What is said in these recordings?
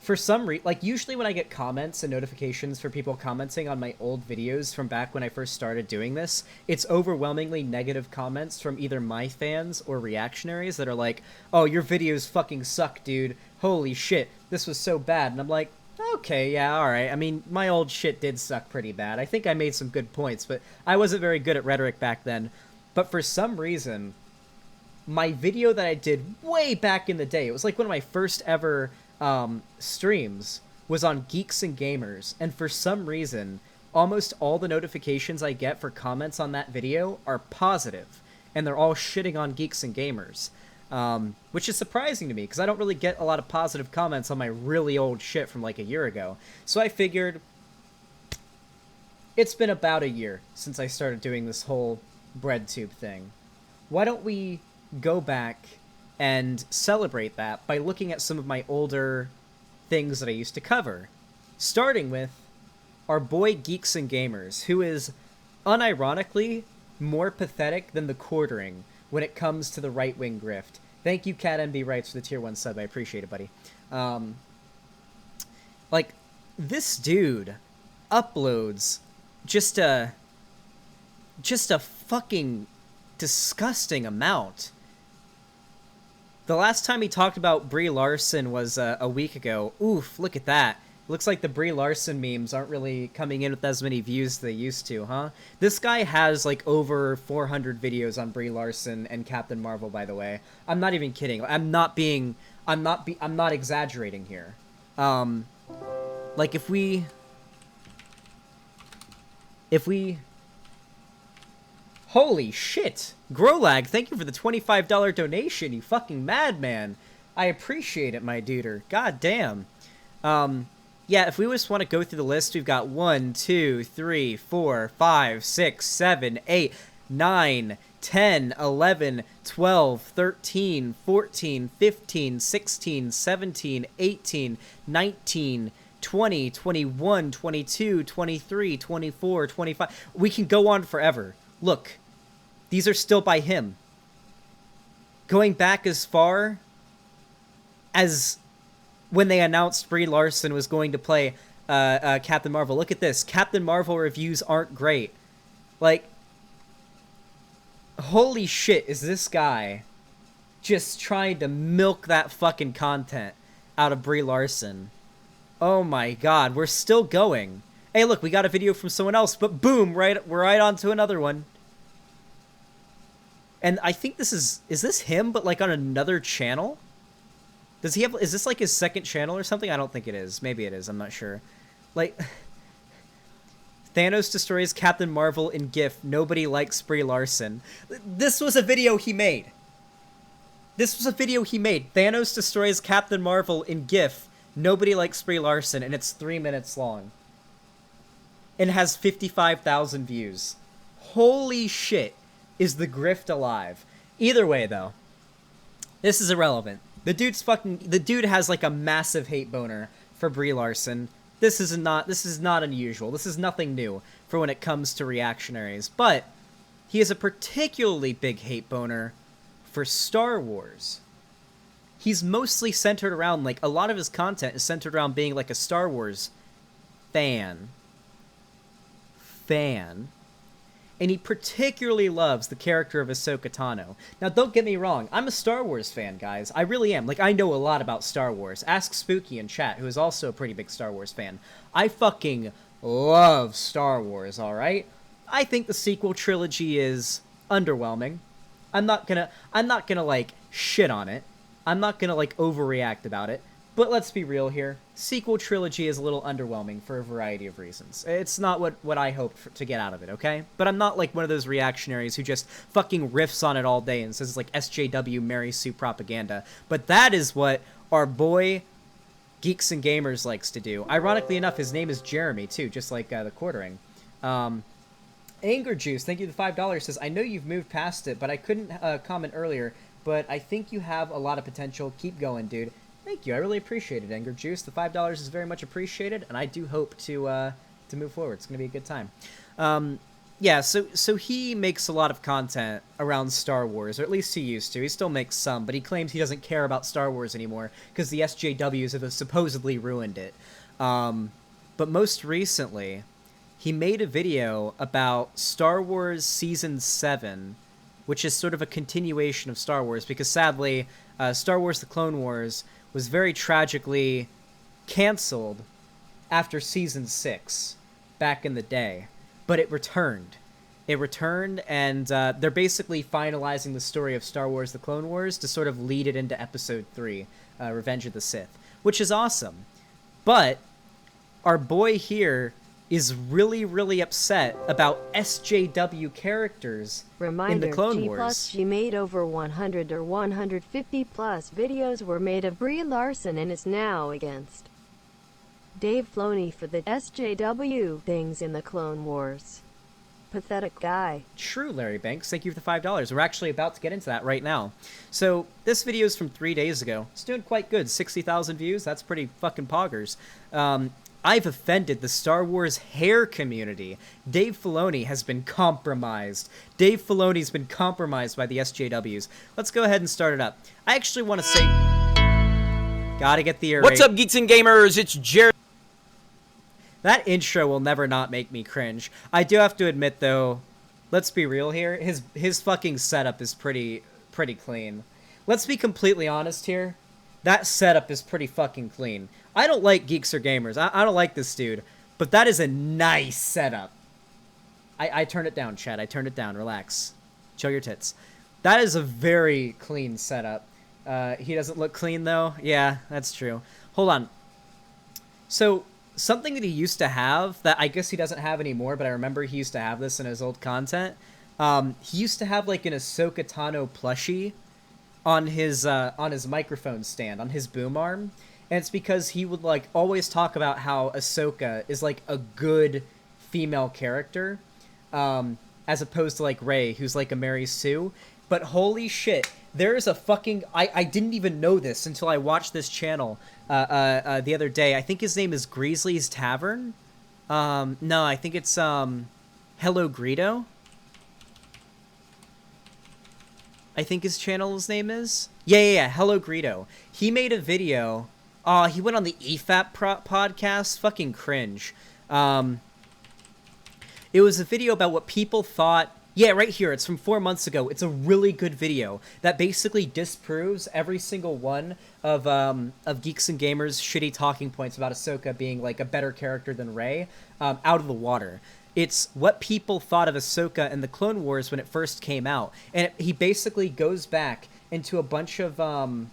For some reason, like, usually when I get comments and notifications for people commenting on my old videos from back when I first started doing this, it's overwhelmingly negative comments from either my fans or reactionaries that are like, oh, your videos fucking suck, dude. Holy shit, this was so bad. And I'm like, okay, yeah, alright. I mean, my old shit did suck pretty bad. I think I made some good points, but I wasn't very good at rhetoric back then. But for some reason, my video that I did way back in the day, it was like one of my first ever streams, was on Geeks and Gamers, and for some reason, almost all the notifications I get for comments on that video are positive, and they're all shitting on Geeks and Gamers, which is surprising to me, because I don't really get a lot of positive comments on my really old shit from like a year ago. So I figured, it's been about a year since I started doing this whole Breadtube thing. Why don't we go back and celebrate that by looking at some of my older things that I used to cover. Starting with our boy Geeks and Gamers, who is unironically more pathetic than the quartering when it comes to the right-wing grift. Thank you, CatMB Rights, for the tier 1 sub. I appreciate it, buddy. Like, this dude uploads just a fucking disgusting amount. The last time he talked about Brie Larson was a week ago. Oof, look at that. Looks like the Brie Larson memes aren't really coming in with as many views as they used to, huh? This guy has like over 400 videos on Brie Larson and Captain Marvel, by the way. I'm not even kidding. I'm not exaggerating here. Like if we Holy shit! Grolag, thank you for the $25 donation, you fucking madman. I appreciate it, my duder. God damn. Yeah, if we just want to go through the list, we've got 1, 2, 3, 4, 5, 6, 7, 8, 9, 10, 11, 12, 13, 14, 15, 16, 17, 18, 19, 20, 21, 22, 23, 24, 25. We can go on forever. Look. These are still by him. Going back as far as when they announced Brie Larson was going to play Captain Marvel. Look at this. Captain Marvel reviews aren't great. Like, holy shit, is this guy just trying to milk that fucking content out of Brie Larson. Oh my god, we're still going. Hey, look, we got a video from someone else, but boom, we're right on to another one. And I think this is this him, but like on another channel? Does he have, is this like his second channel or something? I don't think it is. Maybe it is, I'm not sure. Like, Thanos destroys Captain Marvel in GIF. Nobody likes Brie Larson. This was a video he made. This was a video he made. Thanos destroys Captain Marvel in GIF. Nobody likes Brie Larson, and it's 3 minutes long. And has 55,000 views. Holy shit. Is the grift alive? Either way, though, this is irrelevant. The dude has like a massive hate boner for Brie Larson. This is not unusual. This is nothing new for when it comes to reactionaries. But he has a particularly big hate boner for Star Wars. He's mostly centered around, like, a lot of his content is centered around being like a Star Wars fan. And he particularly loves the character of Ahsoka Tano. Now, don't get me wrong. I'm a Star Wars fan, guys. I really am. Like, I know a lot about Star Wars. Ask Spooky in chat, who is also a pretty big Star Wars fan. I fucking love Star Wars, alright? I think the sequel trilogy is underwhelming. I'm not gonna, like, shit on it. I'm not gonna, like, overreact about it. But let's be real here. Sequel trilogy is a little underwhelming for a variety of reasons. It's not what I hoped to get out of it, okay? But I'm not like one of those reactionaries who just fucking riffs on it all day and says it's like SJW Mary Sue propaganda. But that is what our boy Geeks and Gamers likes to do. Ironically enough, his name is Jeremy, too, just like the quartering. Anger Juice, thank you for the $5, says, I know you've moved past it, but I couldn't comment earlier, but I think you have a lot of potential. Keep going, dude. Thank you. I really appreciate it, Anger Juice. The $5 is very much appreciated, and I do hope to move forward. It's going to be a good time. Yeah, so he makes a lot of content around Star Wars, or at least he used to. He still makes some, but he claims he doesn't care about Star Wars anymore because the SJWs have supposedly ruined it. But most recently, he made a video about Star Wars Season 7, which is sort of a continuation of Star Wars, because sadly, Star Wars The Clone Wars was very tragically canceled after Season 6 back in the day. But it returned. It returned, and they're basically finalizing the story of Star Wars The Clone Wars to sort of lead it into Episode 3, Revenge of the Sith, which is awesome. But our boy here is really, really upset about SJW characters in the Clone Wars. She made over 100 or 150 plus videos were made of Brie Larson and is now against Dave Filoni for the SJW things in the Clone Wars. Pathetic guy. True, Larry Banks. Thank you for the $5. We're actually about to get into that right now. So, this video is from 3 days ago. It's doing quite good. 60,000 views. That's pretty fucking poggers. I've offended the Star Wars hair community. Dave Filoni has been compromised. Dave Filoni's been compromised by the SJWs. Let's go ahead and start it up. I actually want to say... Gotta get the ear What's up, Geeks and Gamers? It's Jared. That intro will never not make me cringe. I do have to admit, though, let's be real here. His fucking setup is pretty clean. Let's be completely honest here. That setup is pretty fucking clean. I don't like Geeks or Gamers. I don't like this dude. But that is a nice setup. I turned it down, Chad. I turned it down. Relax. Show your tits. That is a very clean setup. He doesn't look clean, though. Yeah, that's true. Hold on. So... something that he used to have that I guess he doesn't have anymore, but I remember he used to have this in his old content. He used to have like an Ahsoka Tano plushie on his microphone stand, on his boom arm. And it's because he would like always talk about how Ahsoka is like a good female character, as opposed to like Rey, who's like a Mary Sue. But holy shit, there's a fucking... I didn't even know this until I watched this channel the other day. I think his name is Greasley's Tavern. No, I think it's Hello Greedo. I think his channel's name is... Yeah, Hello Greedo. He made a video... he went on the EFAP podcast. Fucking cringe. It was a video about what people thought... Yeah, right here. It's from 4 months ago. It's a really good video that basically disproves every single one of Geeks and Gamers' shitty talking points about Ahsoka being like a better character than Rey out of the water. It's what people thought of Ahsoka in the Clone Wars when it first came out, and he basically goes back into a bunch of like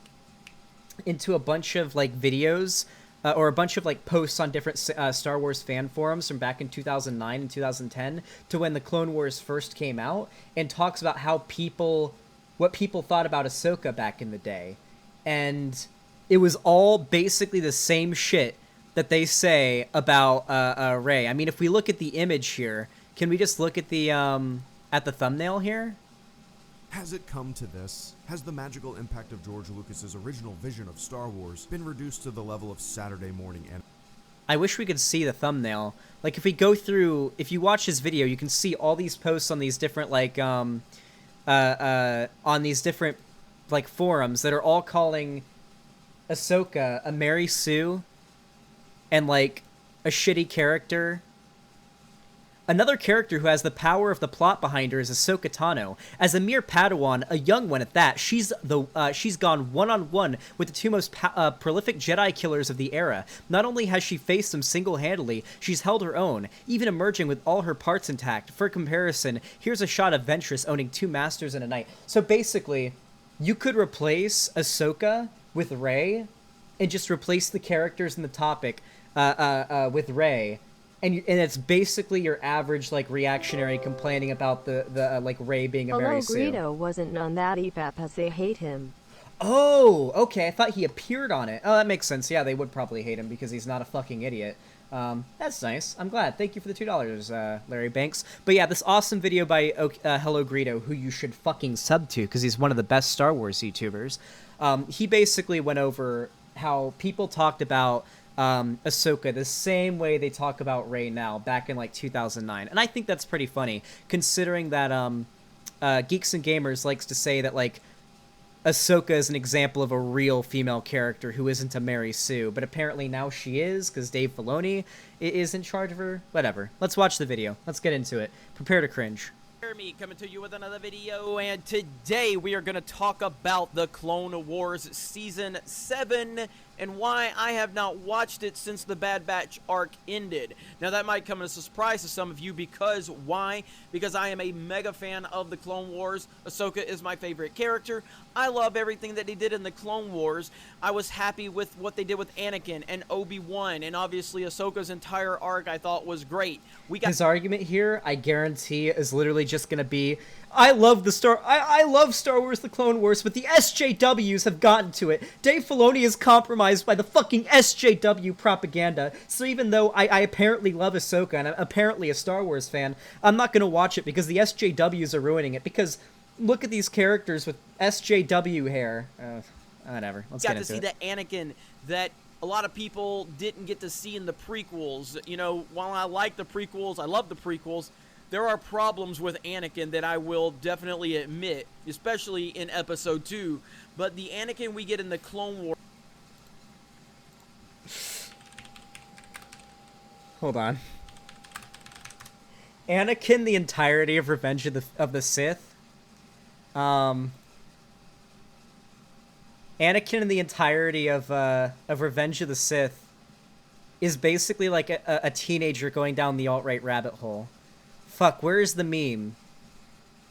videos. Or a bunch of like posts on different Star Wars fan forums from back in 2009 and 2010 to when the Clone Wars first came out, and talks about what people thought about Ahsoka back in the day, and it was all basically the same shit that they say about Rey. I mean, if we look at the image here, can we just look at the thumbnail here? Has it come to this? Has the magical impact of George Lucas's original vision of Star Wars been reduced to the level of Saturday morning and... I wish we could see the thumbnail. Like, if we go through... If you watch his video, you can see all these posts on these different, like, on these different, like, forums that are all calling Ahsoka a Mary Sue and, like, a shitty character. Another character who has the power of the plot behind her is Ahsoka Tano. As a mere Padawan, a young one at that, she's gone one-on-one with the two most prolific Jedi killers of the era. Not only has she faced them single-handedly, she's held her own, even emerging with all her parts intact. For comparison, here's a shot of Ventress owning two masters in a night. So basically, you could replace Ahsoka with Rey, and just replace the characters in the topic with Rey. And it's basically your average, like, reactionary complaining about the like, Rey being a Mary Sue. Hello Greedo wasn't on that EFAP as they hate him. Oh, okay, I thought he appeared on it. Oh, that makes sense. Yeah, they would probably hate him because he's not a fucking idiot. That's nice. I'm glad. Thank you for the $2, Larry Banks. But yeah, this awesome video by Hello Greedo, who you should fucking sub to because he's one of the best Star Wars YouTubers. He basically went over how people talked about Ahsoka the same way they talk about Rey now, back in like 2009. And I think that's pretty funny, considering that Geeks and Gamers likes to say that like Ahsoka is an example of a real female character who isn't a Mary Sue, but apparently now she is, because Dave Filoni is in charge of her. Whatever. Let's watch the video. Let's get into it. Prepare to cringe. Jeremy coming to you with another video, and today we are going to talk about the Clone Wars Season 7 and why I have not watched it since the Bad Batch arc ended. Now that might come as a surprise to some of you, because why? Because I am a mega fan of the Clone Wars. Ahsoka is my favorite character. I love everything that they did in the Clone Wars. I was happy with what they did with Anakin and Obi-Wan, and obviously Ahsoka's entire arc I thought was great. His argument here, I guarantee, is literally just gonna be, I love Star Wars The Clone Wars, but the SJWs have gotten to it. Dave Filoni is compromised by the fucking SJW propaganda, so even though I apparently love Ahsoka and I'm apparently a Star Wars fan, I'm not gonna watch it because the SJWs are ruining it, because look at these characters with SJW hair. Whatever, let's get into it. Got to see the Anakin that a lot of people didn't get to see in the prequels. You know, while I like the prequels, I love the prequels, there are problems with Anakin that I will definitely admit, especially in Episode 2. But the Anakin we get in the Clone Wars... Hold on. Anakin, the entirety of Revenge of the Sith. Anakin in the entirety of Revenge of the Sith is basically like a teenager going down the alt-right rabbit hole. Fuck, where is the meme?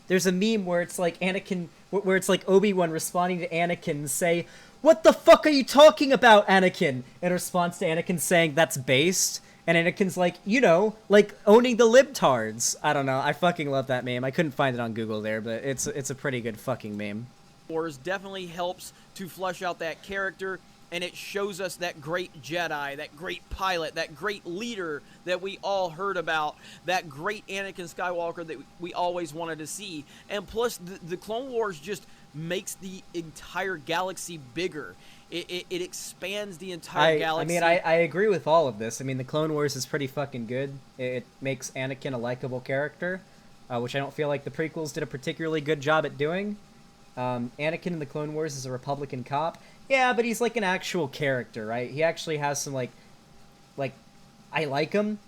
There's a meme where it's like Anakin, where it's like Obi-Wan responding to Anakin and say, "What the fuck are you talking about, Anakin?" In response to Anakin saying, "That's based." And Anakin's like, you know, like owning the libtards. I don't know. I fucking love that meme. I couldn't find it on Google there, but it's a pretty good fucking meme. Wars definitely helps to flesh out that character, and it shows us that great Jedi, that great pilot, that great leader that we all heard about, that great Anakin Skywalker that we always wanted to see. And plus, the Clone Wars just makes the entire galaxy bigger. It expands the entire galaxy. I mean, I agree with all of this. I mean, the Clone Wars is pretty fucking good. It makes Anakin a likable character, which I don't feel like the prequels did a particularly good job at doing. Anakin in the Clone Wars is a Republican cop. Yeah, but he's like an actual character, right? He actually has some, like, I like him.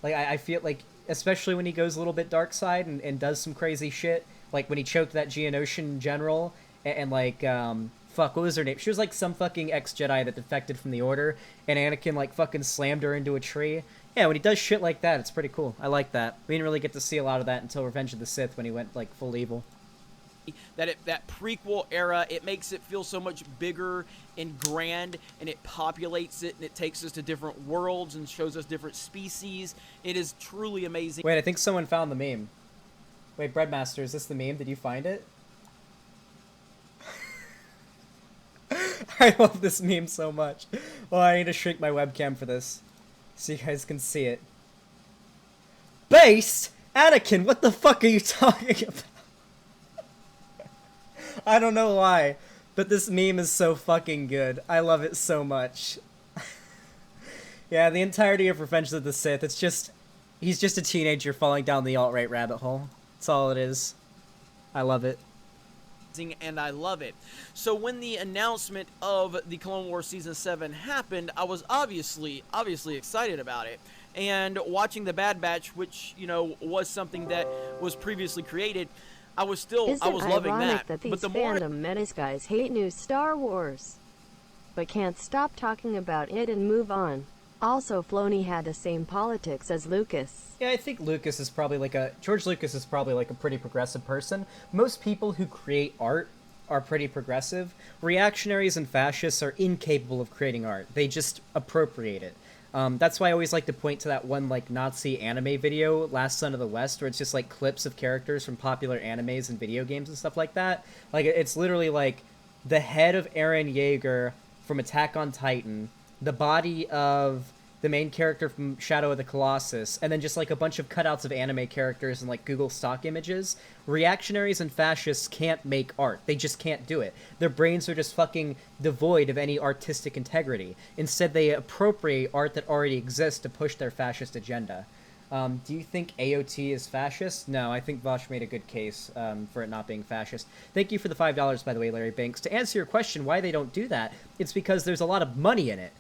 Like, I feel like, especially when he goes a little bit dark side and does some crazy shit. Like, when he choked that Geonosian general, and like, fuck, what was her name? She was like some fucking ex-Jedi that defected from the Order, and Anakin, like, fucking slammed her into a tree. Yeah, when he does shit like that, it's pretty cool. I like that. We didn't really get to see a lot of that until Revenge of the Sith, when he went, like, full evil. That prequel era, it makes it feel so much bigger and grand, and it populates it, and it takes us to different worlds and shows us different species. It is truly amazing. Wait, I think someone found the meme. Wait, Breadmaster, is this the meme? Did you find it? I love this meme so much. Well, I need to shrink my webcam for this, so you guys can see it. Based? Anakin, what the fuck are you talking about? I don't know why, but this meme is so fucking good. I love it so much. Yeah, the entirety of Revenge of the Sith, it's just... He's just a teenager falling down the alt-right rabbit hole. That's all it is. I love it. And I love it. So when the announcement of the Clone Wars Season 7 happened, I was obviously excited about it. And watching the Bad Batch, which, you know, was something that was previously created, I was loving that. That these but the more fandom menace guys hate new Star Wars, but can't stop talking about it and move on. Also, Filoni had the same politics as Lucas. Yeah, I think Lucas is probably like George Lucas is probably like a pretty progressive person. Most people who create art are pretty progressive. Reactionaries and fascists are incapable of creating art. They just appropriate it. That's why I always like to point to that one, like, Nazi anime video, Last Son of the West, where it's just, like, clips of characters from popular animes and video games and stuff like that. Like, it's literally, like, the head of Eren Yeager from Attack on Titan, the body of the main character from Shadow of the Colossus, and then just like a bunch of cutouts of anime characters and like Google stock images, reactionaries and fascists can't make art. They just can't do it. Their brains are just fucking devoid of any artistic integrity. Instead, they appropriate art that already exists to push their fascist agenda. Do you think AOT is fascist? No, I think Vosh made a good case for it not being fascist. Thank you for the $5, by the way, Larry Banks. To answer your question why they don't do that, it's because there's a lot of money in it.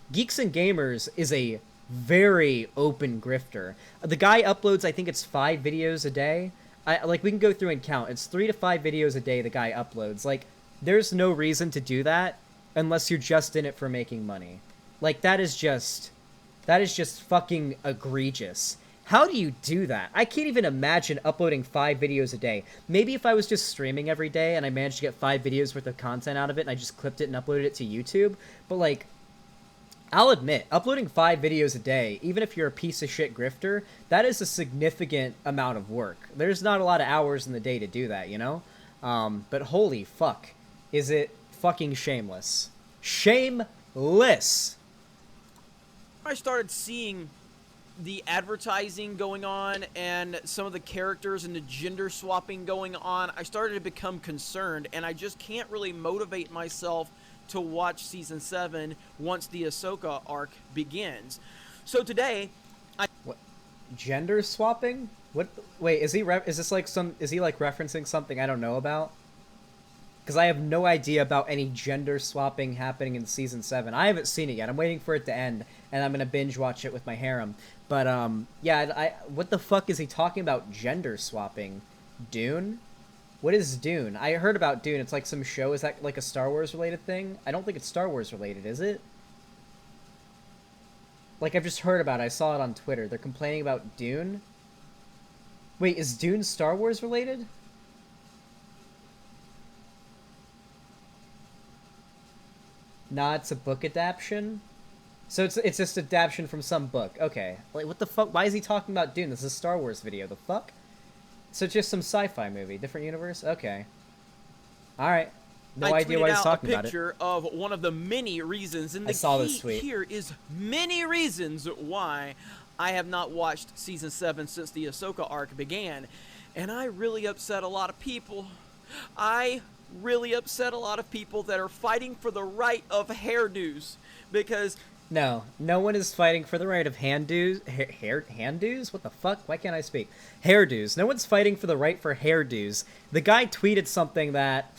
Geeks and Gamers is a very open grifter. The guy uploads, I think it's 5 videos a day. Like, we can go through and count. It's 3 to 5 videos a day the guy uploads. Like, there's no reason to do that unless you're just in it for making money. Like, that is just fucking egregious. How do you do that? I can't even imagine uploading 5 videos a day. Maybe if I was just streaming every day and I managed to get 5 videos worth of content out of it and I just clipped it and uploaded it to YouTube. But, like, I'll admit, uploading 5 videos a day, even if you're a piece of shit grifter, that is a significant amount of work. There's not a lot of hours in the day to do that, you know? But holy fuck, is it fucking shameless. Shameless! I started seeing the advertising going on and some of the characters and the gender swapping going on, I started to become concerned, and I just can't really motivate myself to watch Season 7 once the Ahsoka arc begins. So today, What? Gender swapping? What? Wait, is he referencing something I don't know about? Because I have no idea about any gender swapping happening in Season 7. I haven't seen it yet. I'm waiting for it to end, and I'm gonna binge watch it with my harem. But, yeah, what the fuck is he talking about gender swapping? Dune? What is Dune? I heard about Dune. It's like some show. Is that like a Star Wars related thing? I don't think it's Star Wars related, is it? Like, I've just heard about it. I saw it on Twitter. They're complaining about Dune. Wait, is Dune Star Wars related? Nah, it's a book adaptation. So it's just adaptation from some book. Okay. Like, what the fuck? Why is he talking about Dune? This is a Star Wars video. The fuck? So it's just some sci-fi movie, different universe. Okay. All right. No idea why he's talking about it. I tweeted out a picture of one of the many reasons, and the key here is many reasons why I have not watched Season 7 since the Ahsoka arc began, and I really upset a lot of people. I really upset a lot of people that are fighting for the right of hairdos, because no one is fighting for the right of hairdos. What the fuck? Why can't I speak? Hairdos. No one's fighting for the right for hairdos. The guy tweeted something that,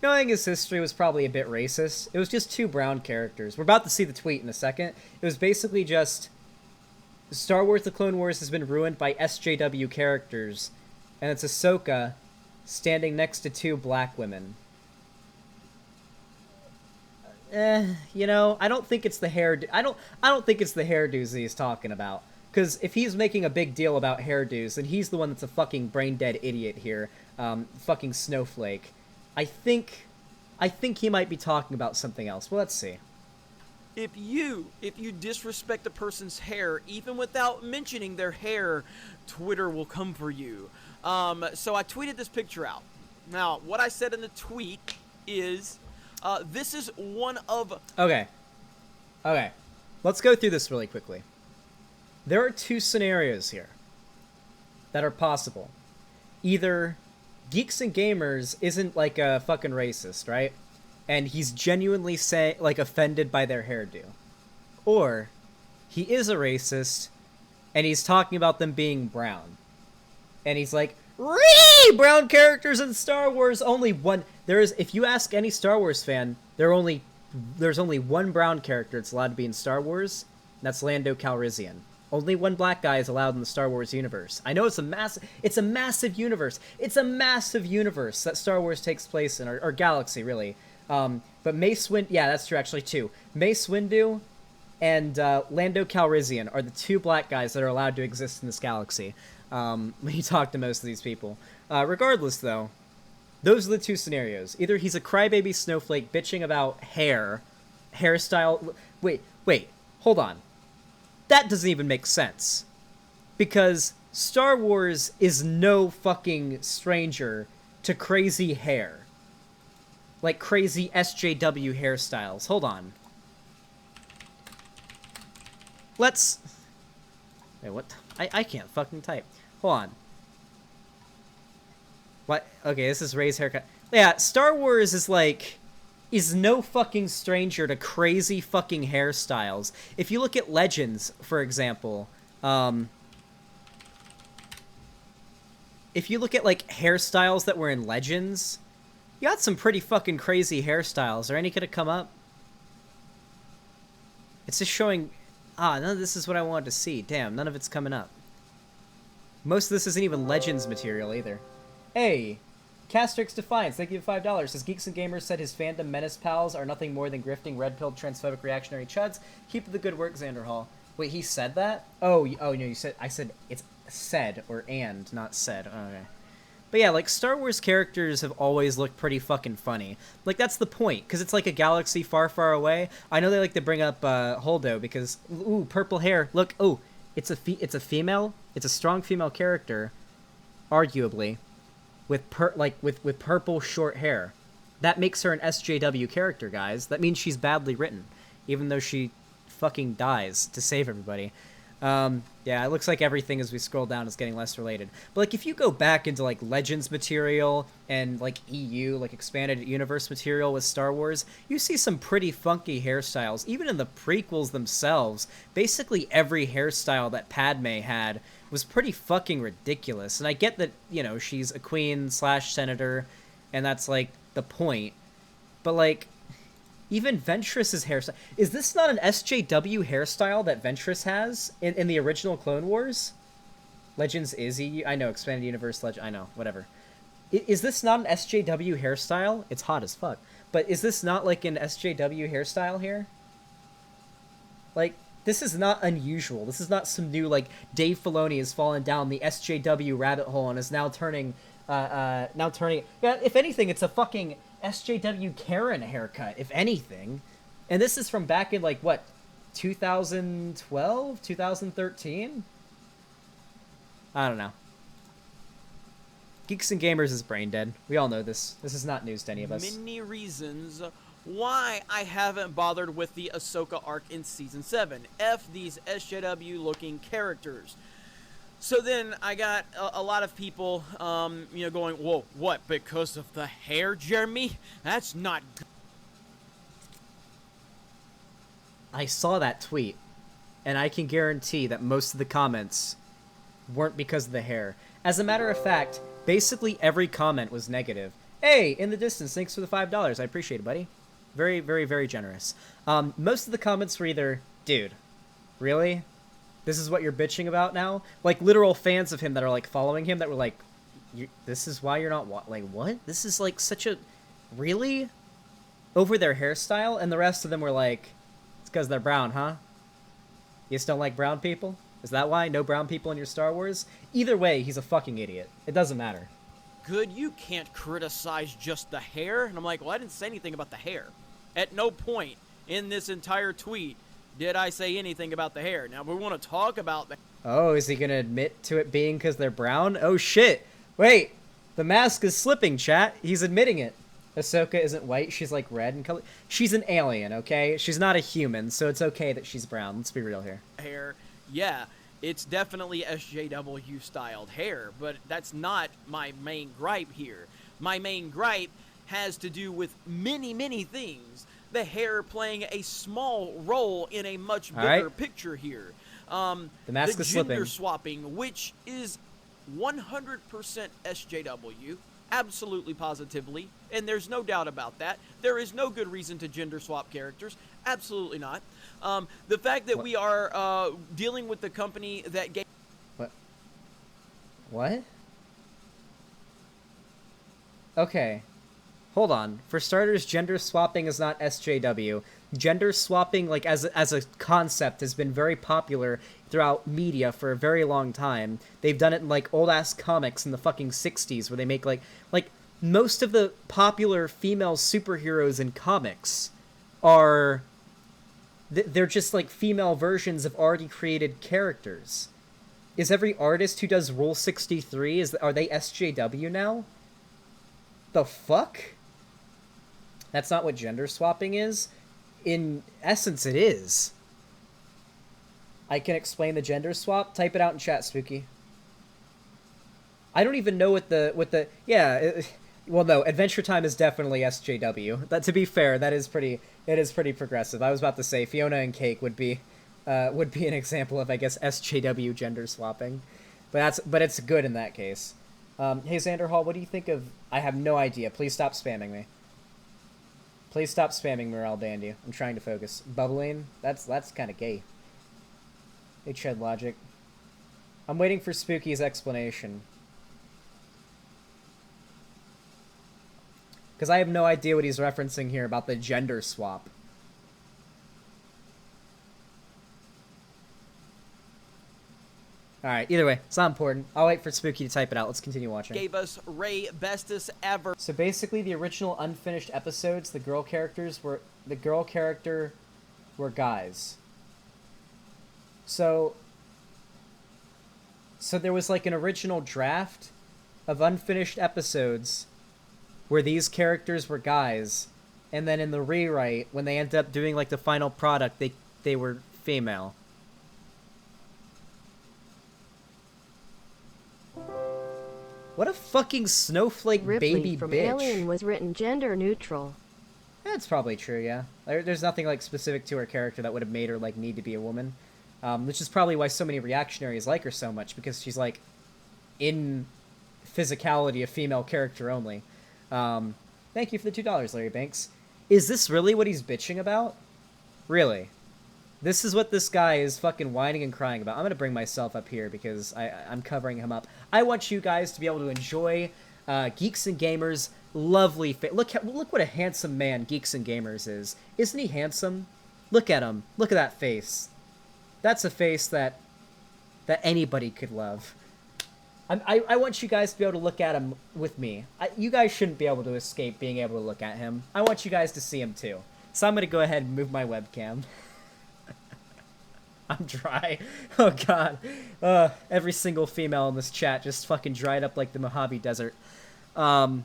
knowing his history, was probably a bit racist. It was just 2 brown characters. We're about to see the tweet in a second. It was basically just, Star Wars The Clone Wars has been ruined by SJW characters, and it's Ahsoka standing next to 2 black women. You know, I don't think it's the hair. I don't think it's the hairdos that he's talking about. Because if he's making a big deal about hairdos, then he's the one that's a fucking brain dead idiot here. Fucking snowflake. I think he might be talking about something else. Well, let's see. If you disrespect a person's hair, even without mentioning their hair, Twitter will come for you. So I tweeted this picture out. Now, what I said in the tweet is, this is one of... Okay. Let's go through this really quickly. There are 2 scenarios here that are possible. Either Geeks and Gamers isn't like a fucking racist, right? And he's genuinely offended by their hairdo. Or he is a racist and he's talking about them being brown. And he's like, brown characters in Star Wars, only one. If you ask any Star Wars fan, there's only one brown character that's allowed to be in Star Wars, and that's Lando Calrissian. Only one black guy is allowed in the Star Wars universe. I know it's a massive universe. It's a massive universe that Star Wars takes place in, or galaxy, really. But Mace Windu, yeah, that's true, actually, 2. Mace Windu and Lando Calrissian are the 2 black guys that are allowed to exist in this galaxy. When you talk to most of these people. Regardless, though, those are the 2 scenarios. Either he's a crybaby snowflake bitching about hairstyle. Wait, hold on. That doesn't even make sense. Because Star Wars is no fucking stranger to crazy hair. Like crazy SJW hairstyles. Hold on. let's... Wait, what? I can't fucking type. Hold on. What? Okay, this is Ray's haircut. Yeah, Star Wars is like... is no fucking stranger to crazy fucking hairstyles. If you look at Legends, for example, if you look at, like, hairstyles that were in Legends, you got some pretty fucking crazy hairstyles. Are any gonna come up? It's just showing... Ah, none of this is what I wanted to see. Damn, none of it's coming up. Most of this isn't even Legends material, either. Hey! Castrix Defiance, thank you for $5. Says Geeks and Gamers said his fandom menace pals are nothing more than grifting, red-pilled, transphobic, reactionary chuds. Keep up the good work, Xander Hall. Wait, he said that? Oh, no, you said... I said it's said, or and, not said. Oh, okay. But yeah, like, Star Wars characters have always looked pretty fucking funny. Like, that's the point, because it's like a galaxy far, far away. I know they like to bring up Holdo, because... Ooh, purple hair. Look, oh, it's a female. It's a strong female character, arguably, with purple short hair. That makes her an SJW character, guys. That means she's badly written, even though she fucking dies to save everybody. Yeah, it looks like everything as we scroll down is getting less related. But, like, if you go back into, like, Legends material and, like, EU, like, expanded universe material with Star Wars, you see some pretty funky hairstyles. Even in the prequels themselves, basically every hairstyle that Padme had was pretty fucking ridiculous. And I get that, you know, she's a queen/senator, and that's, like, the point. But, like... Even Ventress's hairstyle... Is this not an SJW hairstyle that Ventress has in the original Clone Wars? Legends is EU? I know, Expanded Universe Legend... I know, whatever. Is this not an SJW hairstyle? It's hot as fuck. But is this not, like, an SJW hairstyle here? Like, this is not unusual. This is not some new, like, Dave Filoni has fallen down the SJW rabbit hole and is now turning... Yeah, if anything, it's a fucking... SJW Karen haircut, if anything. And this is from back in, like, what, 2012? 2013? I don't know. Geeks and Gamers is brain dead. We all know this. This is not news to any of us. Many reasons why I haven't bothered with the Ahsoka arc in Season 7. F these SJW-looking characters. So then I got a lot of people, you know, going, whoa, what, because of the hair, Jeremy? That's not good. I saw that tweet, and I can guarantee that most of the comments weren't because of the hair. As a matter of fact, basically every comment was negative. Hey, in the distance, thanks for the $5. I appreciate it, buddy. Very, very, very generous. Most of the comments were either, dude, really? This is what you're bitching about now? Like, literal fans of him that are, like, following him that were like, this is why you're not... Like, what? This is, like, such a... Really? Over their hairstyle? And the rest of them were like, it's because they're brown, huh? You just don't like brown people? Is that why? No brown people in your Star Wars? Either way, he's a fucking idiot. It doesn't matter. Good, you can't criticize just the hair. And I'm like, well, I didn't say anything about the hair. At no point in this entire tweet did I say anything about the hair. Now, we want to talk about the... Oh, is he going to admit to it being because they're brown? Oh, shit. Wait. The mask is slipping, chat. He's admitting it. Ahsoka isn't white. She's, like, red in color. She's an alien, okay? She's not a human, so it's okay that she's brown. Let's be real here. Hair, yeah, it's definitely SJW-styled hair, but that's not my main gripe here. My main gripe has to do with many, many things. The hair playing a small role in a much bigger picture here. The mask is slipping. The gender swapping, which is 100% SJW, absolutely positively, and there's no doubt about that. There is no good reason to gender swap characters, absolutely not. The fact that we are dealing with the company that gave... What? Okay. Hold on. For starters, gender swapping is not SJW. Gender swapping, like, as a concept has been very popular throughout media for a very long time. They've done it in, like, old-ass comics in the fucking 60s where they make, like, most of the popular female superheroes in comics are... They're just, like, female versions of already created characters. Is every artist who does Rule 63, are they SJW now? The fuck? That's not what gender swapping is? In essence, it is. I can explain the gender swap. Type it out in chat, Spooky. I don't even know what the well, no, Adventure Time is definitely SJW. That, to be fair, it is pretty progressive. I was about to say Fiona and Cake would be an example of, I guess, SJW gender swapping, but it's good in that case. Hey Xander Hall, what do you think of? I have no idea. Please stop spamming me. Please stop spamming Morale Dandy. I'm trying to focus. Bubbling? That's kind of gay. Hey Tread Logic. I'm waiting for Spooky's explanation. Because I have no idea what he's referencing here about the gender swap. Alright, either way, it's not important. I'll wait for Spooky to type it out. Let's continue watching. Gave us Ray Bestest ever. So basically, the original unfinished episodes, the girl character were guys. So there was like an original draft of unfinished episodes where these characters were guys, and then in the rewrite, when they ended up doing like the final product, they were female. What a fucking snowflake Ripley baby from bitch. Alien was written gender neutral. That's probably true, yeah. There's nothing like specific to her character that would have made her like need to be a woman, which is probably why so many reactionaries like her so much, because she's like in physicality a female character only. Thank you for the $2, Larry Banks. Is this really what he's bitching about? Really? This is what this guy is fucking whining and crying about. I'm gonna bring myself up here because I'm covering him up. I want you guys to be able to enjoy Geeks and Gamers' lovely look what a handsome man Geeks and Gamers is. Isn't he handsome? Look at him. Look at that face. That's a face that anybody could love. I want you guys to be able to look at him with me. You guys shouldn't be able to escape being able to look at him. I want you guys to see him too. So I'm gonna go ahead and move my webcam. I'm dry. Oh god. Every single female in this chat just fucking dried up like the Mojave Desert. Yeah,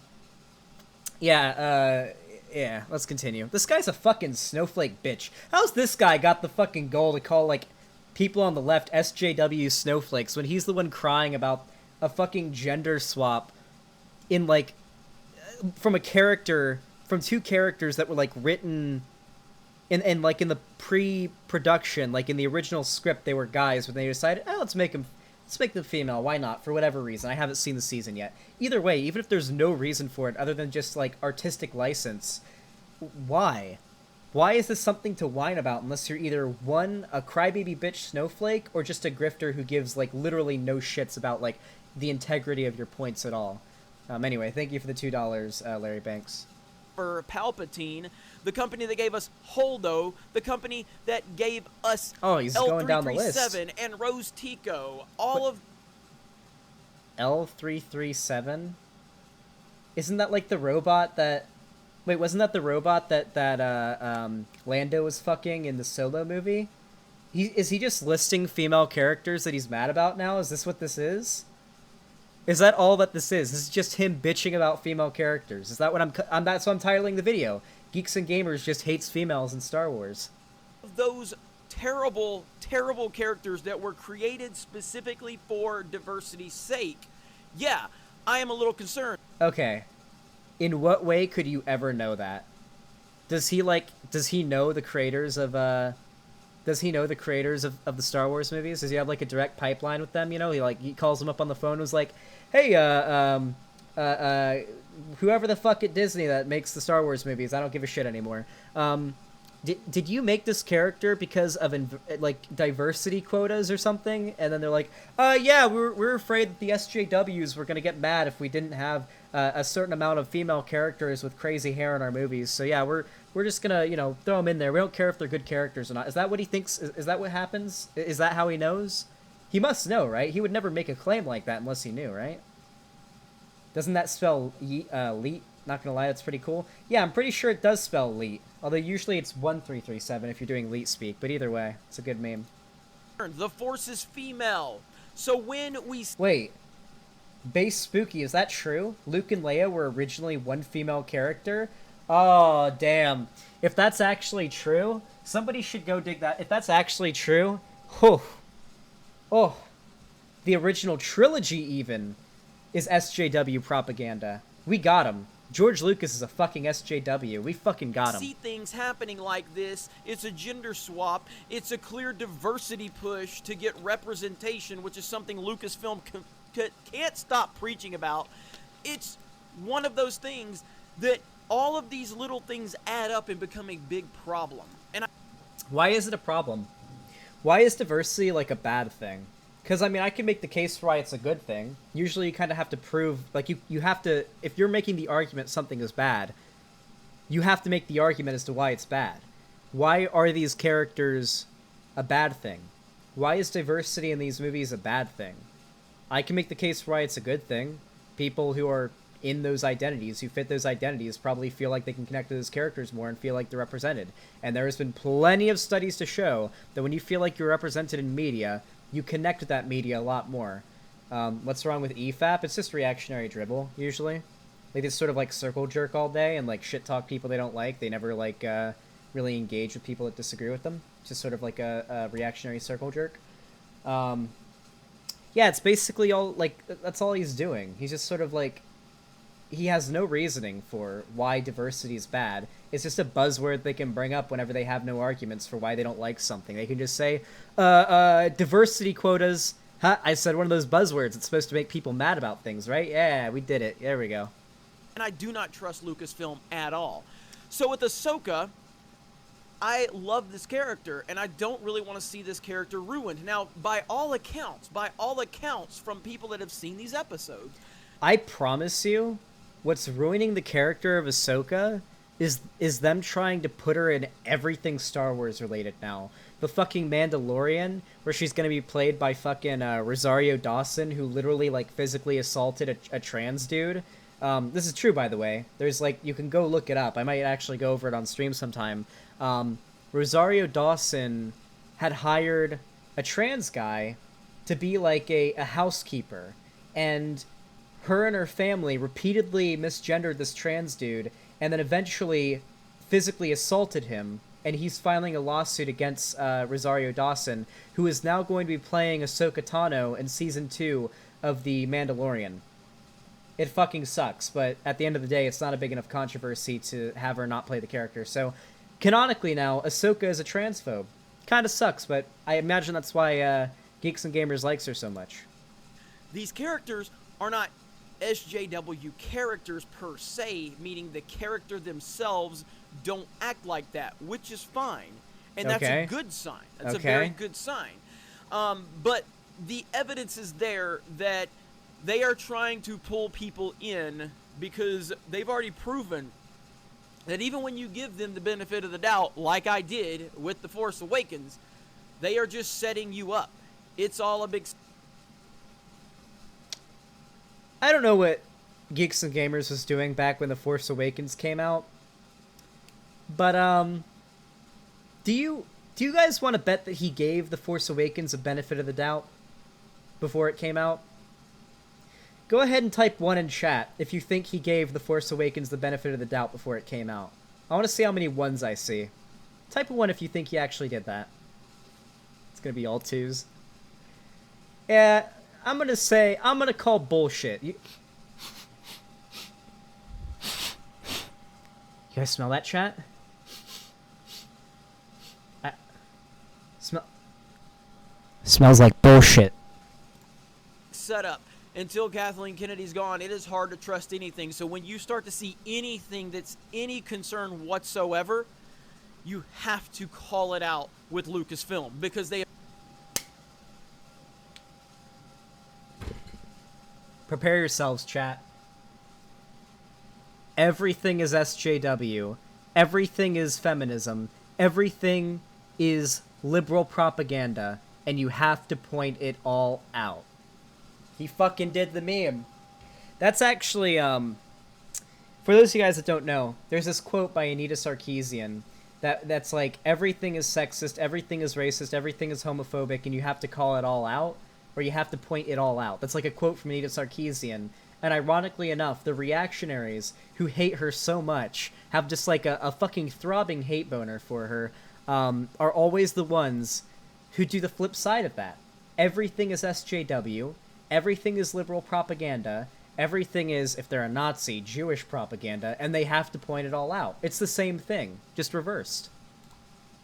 let's continue. This guy's a fucking snowflake bitch. How's this guy got the fucking goal to call, like, people on the left SJW snowflakes when he's the one crying about a fucking gender swap in, like, from two characters that were, like, written in like in the pre-production, like in the original script, they were guys, but they decided, let's make them female. Why not? For whatever reason. I haven't seen the season yet. Either way, even if there's no reason for it other than just like artistic license, why? Why is this something to whine about unless you're either one, a crybaby bitch snowflake, or just a grifter who gives like literally no shits about like the integrity of your points at all? Anyway, thank you for the $2, Larry Banks. For Palpatine, the company that gave us Holdo, the company that gave us he's going down the list. L337 and Rose Tico, all of L337? Isn't that like the robot that... Wait, wasn't that the robot that Lando was fucking in the Solo movie? Is he just listing female characters that he's mad about now? Is this what this is? Is that all that this is? This is just him bitching about female characters. Is that what that's what I'm titling the video. Geeks and Gamers just hates females in Star Wars. those terrible, terrible characters that were created specifically for diversity's sake, yeah, I am a little concerned. Okay. In what way could you ever know that? Does he know the creators of the Star Wars movies? Does he have like a direct pipeline with them? You know, he calls them up on the phone and was like, hey, whoever the fuck at Disney that makes the Star Wars movies, I don't give a shit anymore. Did you make this character because of diversity quotas or something? And then they're like, yeah, we're afraid that the SJWs were gonna get mad if we didn't have a certain amount of female characters with crazy hair in our movies. So yeah, we're just gonna throw them in there. We don't care if they're good characters or not. Is that what he thinks? Is that what happens? Is that how he knows? He must know, right? He would never make a claim like that unless he knew, right? Doesn't that spell leet? Not gonna lie, that's pretty cool. Yeah, I'm pretty sure it does spell leet. Although usually it's 1337 if you're doing leet speak. But either way, it's a good meme. The Force is female. So when we... Wait. Base Spooky, is that true? Luke and Leia were originally one female character? Oh, damn. If that's actually true, somebody should go dig that. If that's actually true, whew, Oh, the original trilogy even is SJW propaganda. We got him. George Lucas is a fucking SJW. We fucking got him. See things happening like this. It's a gender swap. It's a clear diversity push to get representation, which is something Lucasfilm can't stop preaching about. It's one of those things that all of these little things add up and become a big problem. And why is it a problem? Why is diversity like a bad thing? Because, I mean, I can make the case for why it's a good thing. Usually you kind of have to prove, like, you have to, if you're making the argument something is bad, you have to make the argument as to why it's bad. Why are these characters a bad thing? Why is diversity in these movies a bad thing? I can make the case for why it's a good thing. People who are in those identities, who fit those identities, probably feel like they can connect to those characters more and feel like they're represented. And there has been plenty of studies to show that when you feel like you're represented in media, you connect with that media a lot more. What's wrong with EFAP? It's just reactionary dribble, usually. They just sort of, like, circle jerk all day and, like, shit talk people they don't like. They never, like, really engage with people that disagree with them. It's just sort of like a reactionary circle jerk. Yeah, it's basically all, like, that's all he's doing. He's just sort of, like, he has no reasoning for why diversity is bad. It's just a buzzword they can bring up whenever they have no arguments for why they don't like something. They can just say, diversity quotas. Huh? I said one of those buzzwords. It's supposed to make people mad about things, right? Yeah, we did it. There we go. And I do not trust Lucasfilm at all. So with Ahsoka, I love this character, and I don't really want to see this character ruined. Now, by all accounts, from people that have seen these episodes, I promise you, what's ruining the character of Ahsoka is them trying to put her in everything Star Wars related now. The fucking Mandalorian, where she's gonna be played by fucking Rosario Dawson, who literally, like, physically assaulted a trans dude. This is true, by the way. There's, like, you can go look it up. I might actually go over it on stream sometime. Rosario Dawson had hired a trans guy to be, like, a housekeeper. And her and her family repeatedly misgendered this trans dude, and then eventually physically assaulted him, and he's filing a lawsuit against Rosario Dawson, who is now going to be playing Ahsoka Tano in Season 2 of The Mandalorian. It fucking sucks, but at the end of the day, it's not a big enough controversy to have her not play the character. So, canonically now, Ahsoka is a transphobe. Kinda sucks, but I imagine that's why Geeks and Gamers likes her so much. these characters are not SJW characters per se, meaning the character themselves don't act like that, which is fine. And that's a good sign. That's a very good sign. But the evidence is there that they are trying to pull people in because they've already proven that even when you give them the benefit of the doubt, like I did with The Force Awakens, they are just setting you up. It's all a big... I don't know what Geeks and Gamers was doing back when The Force Awakens came out, but do you guys want to bet that he gave The Force Awakens a benefit of the doubt before it came out? Go ahead and type 1 in chat if you think he gave The Force Awakens the benefit of the doubt before it came out. I want to see how many 1s I see. Type a 1 if you think he actually did that. It's gonna be all 2s. Yeah, I'm gonna call bullshit. You guys smell that, chat? Smells like bullshit. Set up. Until Kathleen Kennedy's gone, it is hard to trust anything. So when you start to see anything that's any concern whatsoever, you have to call it out with Lucasfilm because they... Prepare yourselves, chat. Everything is SJW. Everything is feminism. Everything is liberal propaganda. And you have to point it all out. He fucking did the meme. That's actually, for those of you guys that don't know, there's this quote by Anita Sarkeesian that's like, everything is sexist, everything is racist, everything is homophobic, and you have to call it all out, or you have to point it all out. That's like a quote from Anita Sarkeesian. And ironically enough, the reactionaries who hate her so much, have just like a fucking throbbing hate boner for her, are always the ones who do the flip side of that. everything is SJW, everything is liberal propaganda, everything is, if they're a Nazi, Jewish propaganda, and they have to point it all out. It's the same thing, just reversed.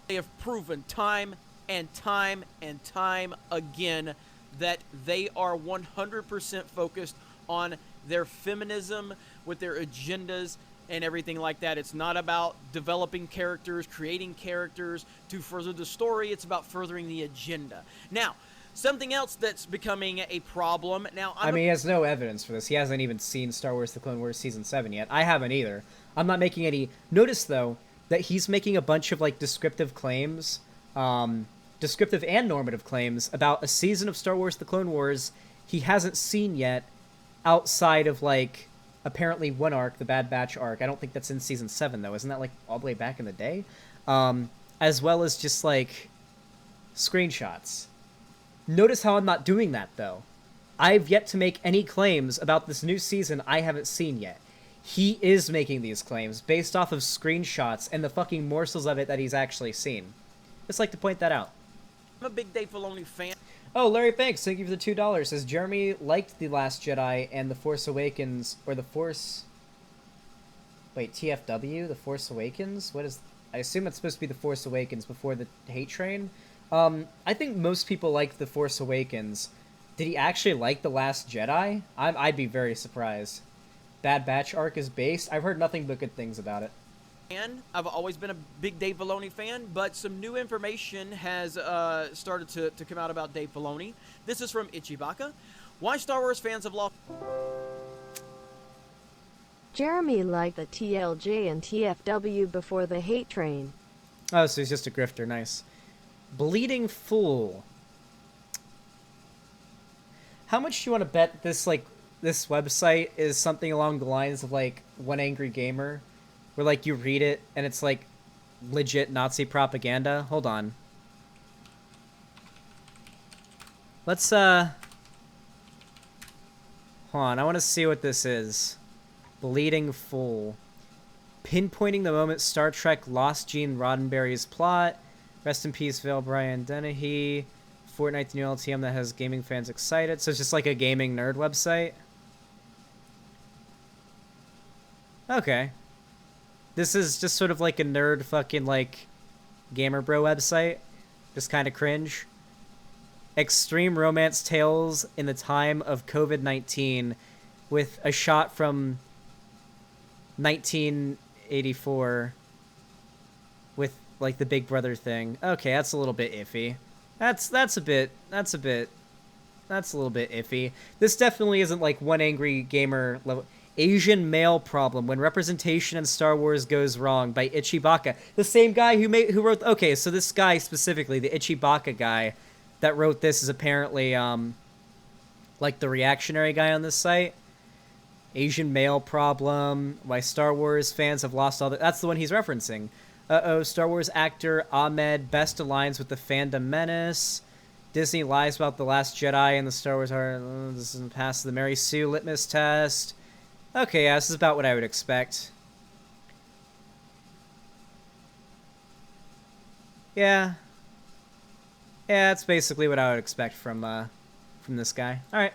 They have proven time and time and time again that they are 100% focused on their feminism with their agendas and everything like that. It's not about developing characters, creating characters to further the story. It's about furthering the agenda. Now, something else that's becoming a problem. Now, I mean, he has no evidence for this. He hasn't even seen Star Wars The Clone Wars Season 7 yet. I haven't either. I'm not making any... Notice, though, that he's making a bunch of, like, descriptive claims, descriptive and normative claims about a season of Star Wars The Clone Wars he hasn't seen yet outside of, like, apparently one arc, the Bad Batch arc. I don't think that's in Season 7, though. Isn't that, like, all the way back in the day? As well as just, like, screenshots. Notice how I'm not doing that, though. I've yet to make any claims about this new season I haven't seen yet. He is making these claims based off of screenshots and the fucking morsels of it that he's actually seen. Just like to point that out. I'm a big Dave Filoni fan. Oh, Larry Banks, thank you for the $2. Says Jeremy liked The Last Jedi and The Force Awakens, or The Force... Wait, TFW? The Force Awakens? What is... I assume it's supposed to be The Force Awakens before the hate train. I think most people liked The Force Awakens. Did he actually like The Last Jedi? I'd be very surprised. Bad Batch arc is based. I've heard nothing but good things about it. And I've always been a big Dave Filoni fan, but some new information has started to come out about Dave Filoni. This is from Ichibaka. Why Star Wars fans have lost... Jeremy liked the TLJ and TFW before the hate train. Oh, so he's just a grifter. Nice. Bleeding Fool. How much do you want to bet this, like, this website is something along the lines of, like, One Angry Gamer? Where, like, you read it, and it's, like, legit Nazi propaganda? Hold on. Let's, hold on, I want to see what this is. Bleeding Fool. Pinpointing the moment Star Trek lost Gene Roddenberry's plot. Rest in peace, Vale Brian Dennehy. Fortnite, the new LTM that has gaming fans excited. So it's just like a gaming nerd website. Okay. This is just sort of like a nerd fucking, like, gamer bro website. Just kind of cringe. Extreme romance tales in the time of COVID-19 with a shot from 1984 with, like, the Big Brother thing. Okay, that's a little bit iffy. That's a little bit iffy. This definitely isn't like One Angry Gamer level. Asian male problem when representation in Star Wars goes wrong by Ichibaka. The same guy who wrote... Okay, so this guy specifically, the Ichibaka guy that wrote this is apparently, like the reactionary guy on this site. Asian male problem, why Star Wars fans have lost all the... That's the one he's referencing. Uh-oh, Star Wars actor Ahmed best aligns with the fandom menace. Disney lies about The Last Jedi and the Star Wars are... this doesn't pass the Mary Sue litmus test. Okay, yeah, this is about what I would expect. Yeah. Yeah, that's basically what I would expect from this guy. Alright.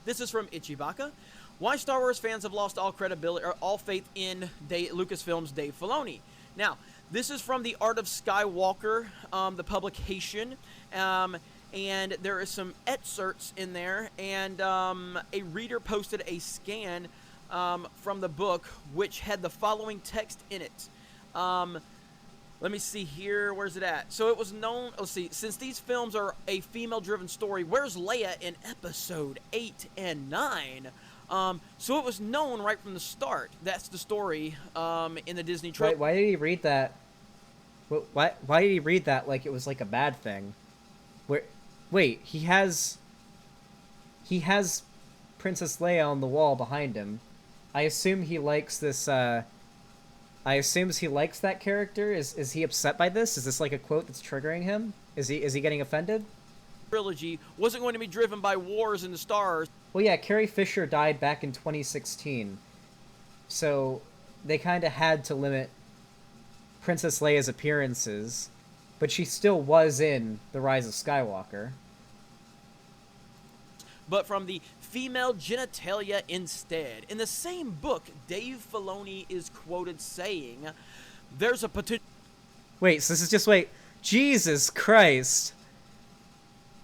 This is from Ichibaka. Why Star Wars fans have lost all credibility or all faith in Lucasfilm's Dave Filoni. Now, this is from the Art of Skywalker, the publication, and there is some excerpts in there, and a reader posted a scan from the book, which had the following text in it. Let me see here. Where's it at? So it was known... Let's see. Since these films are a female-driven story, where's Leia in Episode 8 and 9? So it was known right from the start. That's the story in the Disney trope. Why did he read that? Why did he read that like it was like a bad thing? Wait, he has Princess Leia on the wall behind him. I assume he likes this. I assume he likes that character. Is he upset by this? Is this like a quote that's triggering him? Is he getting offended? Trilogy wasn't going to be driven by wars in the stars. Well, yeah, Carrie Fisher died back in 2016, so they kind of had to limit Princess Leia's appearances, but she still was in The Rise of Skywalker. but from the female genitalia instead. In the same book, Dave Filoni is quoted saying, "There's a potential..." Wait, so this is just, wait, Jesus Christ.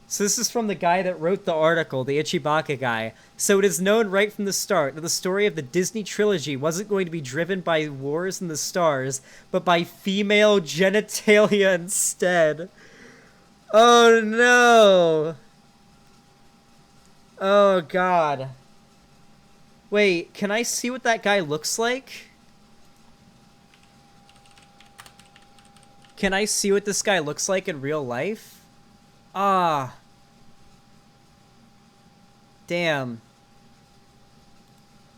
So this is from the guy that wrote the article, the Ichibaka guy. So it is known right from the start that the story of the Disney trilogy wasn't going to be driven by wars in the stars, but by female genitalia instead. Oh no! Oh god. Wait, can I see what that guy looks like? Can I see what this guy looks like in real life? Ah. Damn.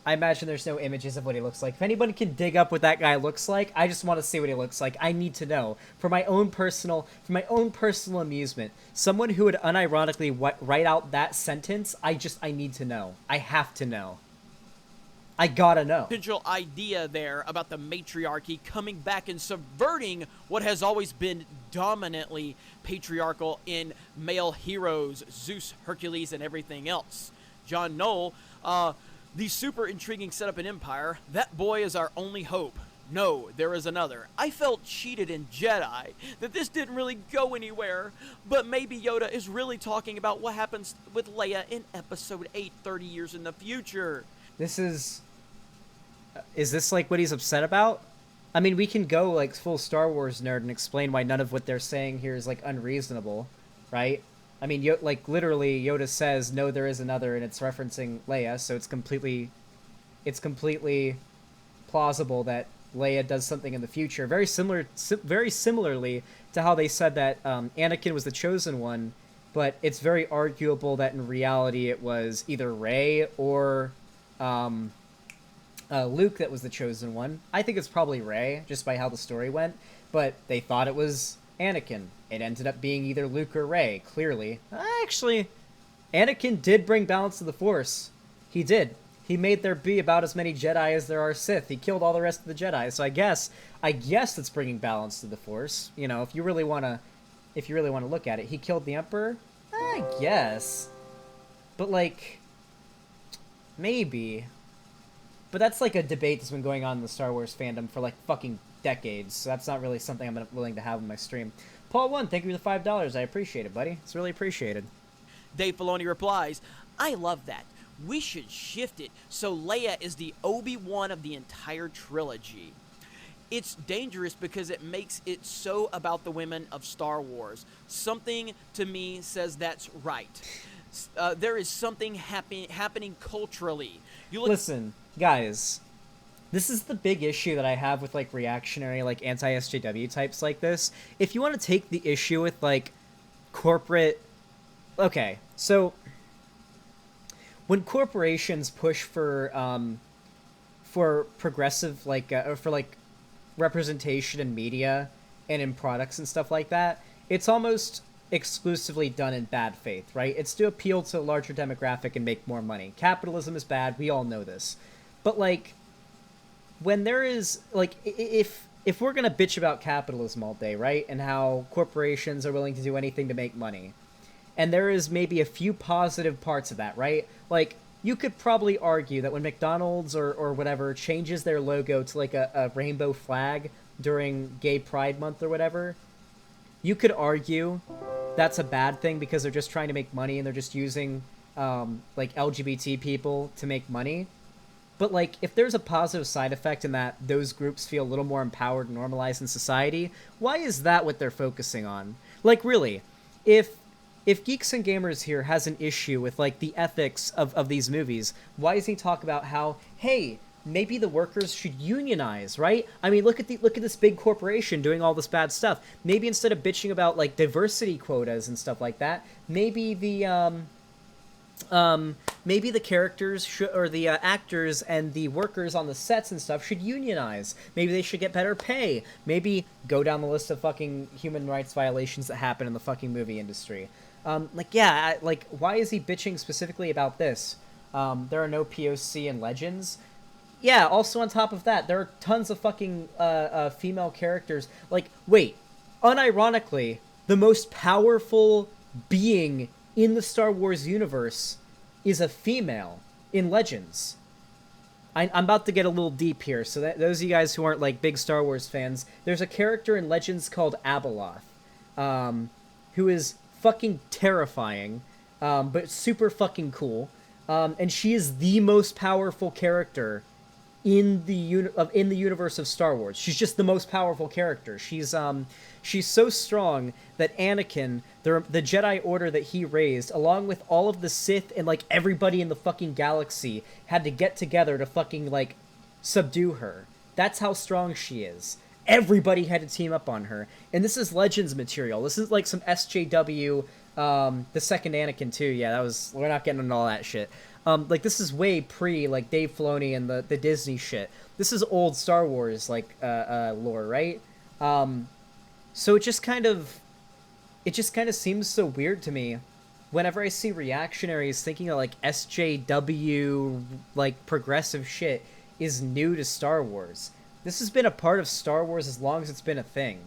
I imagine there's no images of what he looks like. If anybody can dig up what that guy looks like, I just want to see what he looks like. I need to know. For my own personal amusement. Someone who would unironically write out that sentence, I need to know. I have to know. I gotta know. Potential idea there about the matriarchy coming back and subverting what has always been dominantly patriarchal in male heroes, Zeus, Hercules, and everything else. John Knoll, the super intriguing setup in Empire, that boy is our only hope. No, there is another. I felt cheated in Jedi, that this didn't really go anywhere, but maybe Yoda is really talking about what happens with Leia in Episode 8 30 years in the future. This is this like what he's upset about? I mean, we can go like full Star Wars nerd and explain why none of what they're saying here is like unreasonable, right? I mean, like literally Yoda says, "No, there is another," and it's referencing Leia, so it's completely plausible that Leia does something in the future. Very similarly to how they said that Anakin was the chosen one, but it's very arguable that in reality it was either Rey or Luke that was the chosen one. I think it's probably Rey, just by how the story went, but they thought it was Anakin. It ended up being either Luke or Rey, clearly. Actually, Anakin did bring balance to the Force. He did. He made there be about as many Jedi as there are Sith. He killed all the rest of the Jedi, so I guess it's bringing balance to the Force. You know, if you really want to look at it. He killed the Emperor? I guess. But, like, maybe. But that's like a debate that's been going on in the Star Wars fandom for like fucking decades, so that's not really something I'm willing to have on my stream. Paul 1, thank you for the $5. I appreciate it, buddy. It's really appreciated. Dave Filoni replies, "I love that. We should shift it so Leia is the Obi-Wan of the entire trilogy. It's dangerous because it makes it so about the women of Star Wars. Something to me says that's right. There is something happening culturally. Listen, guys, this is the big issue that I have with like reactionary, like anti-SJW types like this. If you want to take the issue with like corporate... Okay, so when corporations push for progressive, like, or for like representation in media and in products and stuff like that, it's almost exclusively done in bad faith, right? It's to appeal to a larger demographic and make more money. Capitalism is bad, we all know this. But like, when there is, like, if we're gonna bitch about capitalism all day, right, and how corporations are willing to do anything to make money, and there is maybe a few positive parts of that, right? Like, you could probably argue that when McDonald's or whatever changes their logo to like a rainbow flag during Gay Pride Month or whatever, you could argue that's a bad thing because they're just trying to make money and they're just using like LGBT people to make money. But like, if there's a positive side effect in that those groups feel a little more empowered and normalized in society, why is that what they're focusing on? Like, really, if Geeks and Gamers here has an issue with like the ethics of these movies, why does he talk about how, hey, maybe the workers should unionize, right? I mean, look at this big corporation doing all this bad stuff. Maybe instead of bitching about like diversity quotas and stuff like that, maybe the characters or the actors and the workers on the sets and stuff should unionize. Maybe they should get better pay. Maybe go down the list of fucking human rights violations that happen in the fucking movie industry. Why is he bitching specifically about this? There are no POC in Legends. Yeah, also on top of that, there are tons of fucking female characters. Like, wait, unironically, the most powerful being in the Star Wars universe is a female in Legends. I'm about to get a little deep here, so that those of you guys who aren't like big Star Wars fans, there's a character in Legends called Abeloth, who is fucking terrifying, but super fucking cool, and she is the most powerful character in the universe of Star Wars. She's just the most powerful character. She's so strong that Anakin, the Jedi Order that he raised, along with all of the Sith and like everybody in the fucking galaxy, had to get together to fucking like subdue her. That's how strong she is. Everybody had to team up on her, and this is Legends material. This is like some SJW, the second Anakin too. Yeah, we're not getting into all that shit. Like, this is way pre, like, Dave Filoni and the Disney shit. This is old Star Wars, like, lore, right? So it just kind of seems so weird to me whenever I see reactionaries thinking that, like, SJW, like, progressive shit is new to Star Wars. This has been a part of Star Wars as long as it's been a thing.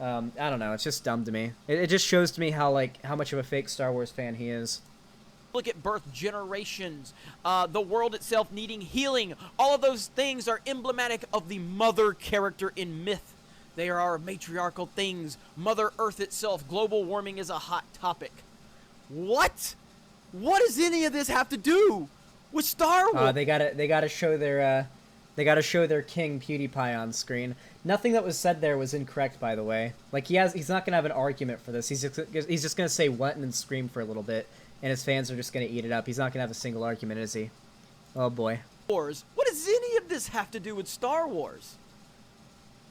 I don't know, it's just dumb to me. It just shows to me how much of a fake Star Wars fan he is. Look at birth generations, the world itself needing healing. All of those things are emblematic of the mother character in myth. They are matriarchal things. Mother Earth itself. Global warming is a hot topic. What? What does any of this have to do with Star Wars? They gotta show their king PewDiePie on screen. Nothing that was said there was incorrect, by the way. Like, he's not gonna have an argument for this. He's just gonna say what and then scream for a little bit. And his fans are just going to eat it up. He's not going to have a single argument, is he? Oh, boy. What does any of this have to do with Star Wars?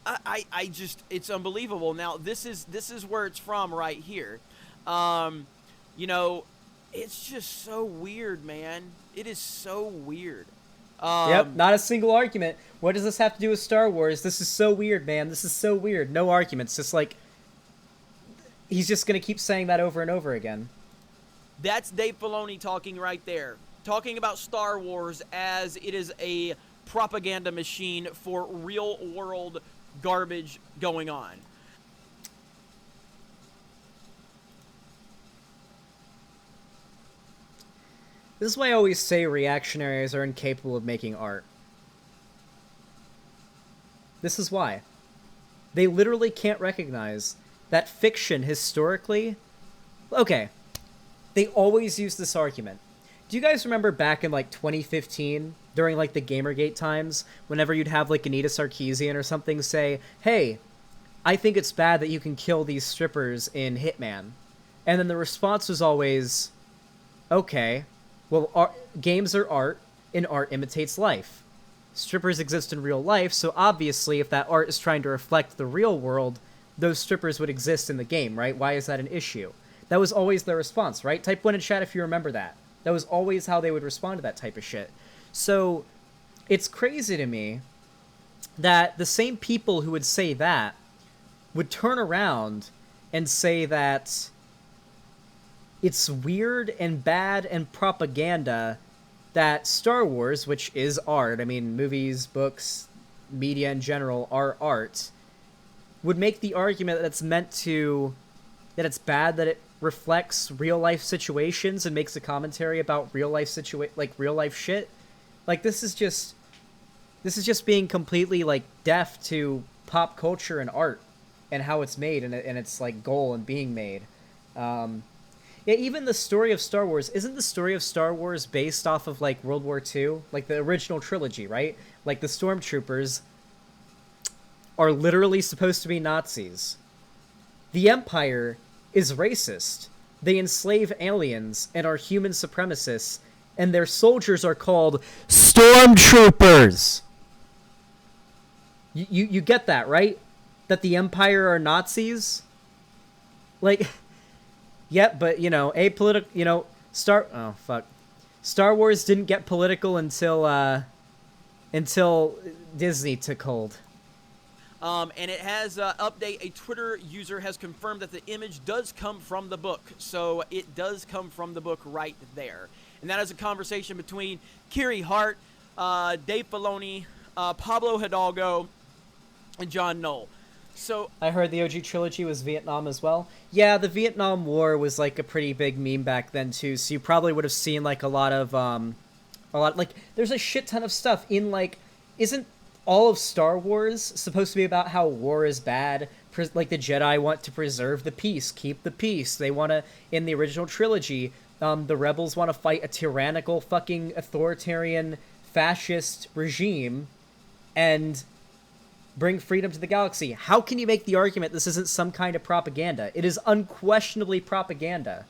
I just, it's unbelievable. Now, this is where it's from right here. You know, it's just so weird, man. It is so weird. Yep, not a single argument. What does this have to do with Star Wars? This is so weird, man. This is so weird. No arguments. Just like, he's just going to keep saying that over and over again. That's Dave Filoni talking right there. Talking about Star Wars as it is a propaganda machine for real-world garbage going on. This is why I always say reactionaries are incapable of making art. This is why. They literally can't recognize that fiction historically... Okay. They always use this argument. Do you guys remember back in, like, 2015, during, like, the Gamergate times, whenever you'd have, like, Anita Sarkeesian or something say, hey, I think it's bad that you can kill these strippers in Hitman. And then the response was always, okay, well, games are art, and art imitates life. Strippers exist in real life, so obviously if that art is trying to reflect the real world, those strippers would exist in the game, right? Why is that an issue? That was always their response, right? Type 1 in chat if you remember that. That was always how they would respond to that type of shit. So, it's crazy to me that the same people who would say that would turn around and say that it's weird and bad and propaganda that Star Wars, which is art, I mean, movies, books, media in general are art, would make the argument that it's meant to... that it's bad that it reflects real life situations and makes a commentary about real life real life shit. Like, this is just being completely like deaf to pop culture and art and how it's made and its like goal and being made. Yeah, even the story of Star Wars, isn't the story of Star Wars based off of like World War II, like the original trilogy, right? Like the stormtroopers are literally supposed to be Nazis. The Empire is racist. They enslave aliens and are human supremacists, and their soldiers are called stormtroopers. You get that, right? That the Empire are Nazis? Like, yeah, but, you know, apolitical, you know, Star Wars didn't get political until Disney took hold. And it has update. A Twitter user has confirmed that the image does come from the book. So it does come from the book right there. And that is a conversation between Kiri Hart, Dave Filoni, Pablo Hidalgo, and John Knoll. So I heard the OG trilogy was Vietnam as well. Yeah, the Vietnam War was like a pretty big meme back then too. So you probably would have seen like a lot like there's a shit ton of stuff in like isn't all of Star Wars supposed to be about how war is bad? Like the Jedi want to preserve the peace, keep the peace. They want to in the original trilogy, the rebels want to fight a tyrannical fucking authoritarian fascist regime and bring freedom to the galaxy. How can you make the argument this isn't some kind of propaganda? It is unquestionably propaganda.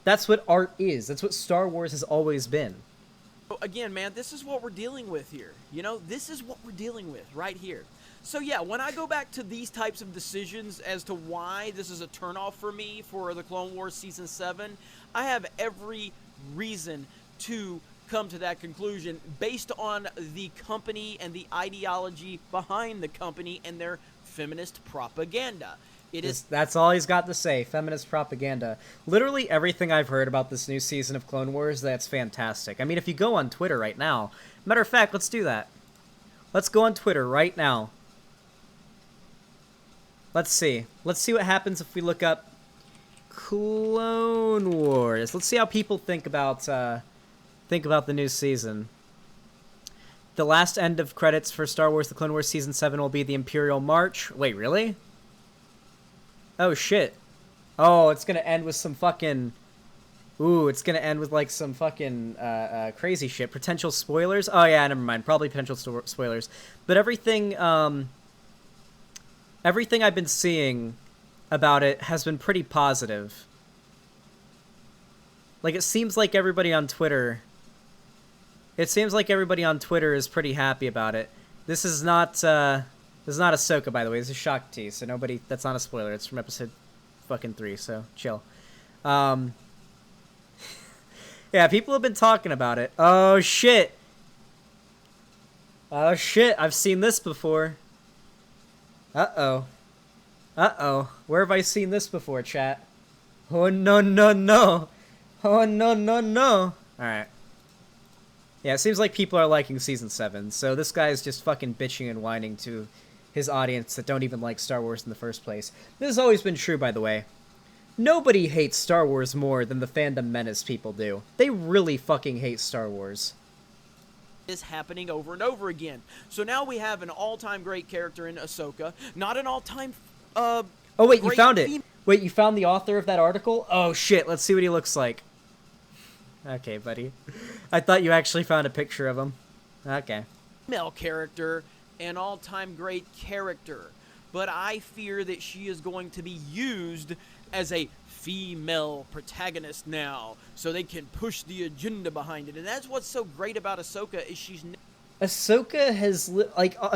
That's what art is. That's what Star Wars has always been. again, man, this is what we're dealing with here. You know, this is what we're dealing with right here. So yeah, when I go back to these types of decisions as to why this is a turnoff for me for the Clone Wars Season 7, I have every reason to come to that conclusion based on the company and the ideology behind the company and their feminist propaganda. That's all he's got to say, feminist propaganda. Literally everything I've heard about this new season of Clone Wars, that's fantastic. I mean, if you go on Twitter right now, matter of fact, let's do that. Let's go on Twitter right now. Let's see. Let's see what happens if we look up Clone Wars. Let's see how people think about the new season. The last end of credits for Star Wars The Clone Wars Season 7 will be the Imperial March. Wait, really? Oh, shit. Oh, it's gonna end with some fucking... Ooh, it's gonna end with, like, some fucking crazy shit. Potential spoilers? Oh, yeah, never mind. Probably potential spoilers. But everything I've been seeing about it has been pretty positive. Like, it seems like everybody on Twitter... It seems like everybody on Twitter is pretty happy about it. This is not Ahsoka, by the way. This is Shakti, so nobody... That's not a spoiler. It's from episode fucking 3, so chill. Yeah, people have been talking about it. Oh, shit. Oh, shit. I've seen this before. Uh-oh. Uh-oh. Where have I seen this before, chat? Oh, no, no, no. Oh, no, no, no. Alright. Yeah, it seems like people are liking Season 7, so this guy is just fucking bitching and whining to his audience that don't even like Star Wars in the first place. This has always been true, by the way. Nobody hates Star Wars more than the Fandom Menace people do. They really fucking hate Star Wars. Is happening over and over again. So now we have an all-time great character in Ahsoka, not an all-time Oh wait, you found it. Wait, you found the author of that article? Oh shit, let's see what he looks like. Okay, buddy. I thought you actually found a picture of him. Okay. Female character, an all-time great character, but I fear that she is going to be used as a female protagonist now, so they can push the agenda behind it. And that's what's so great about Ahsoka is she's... Ahsoka has,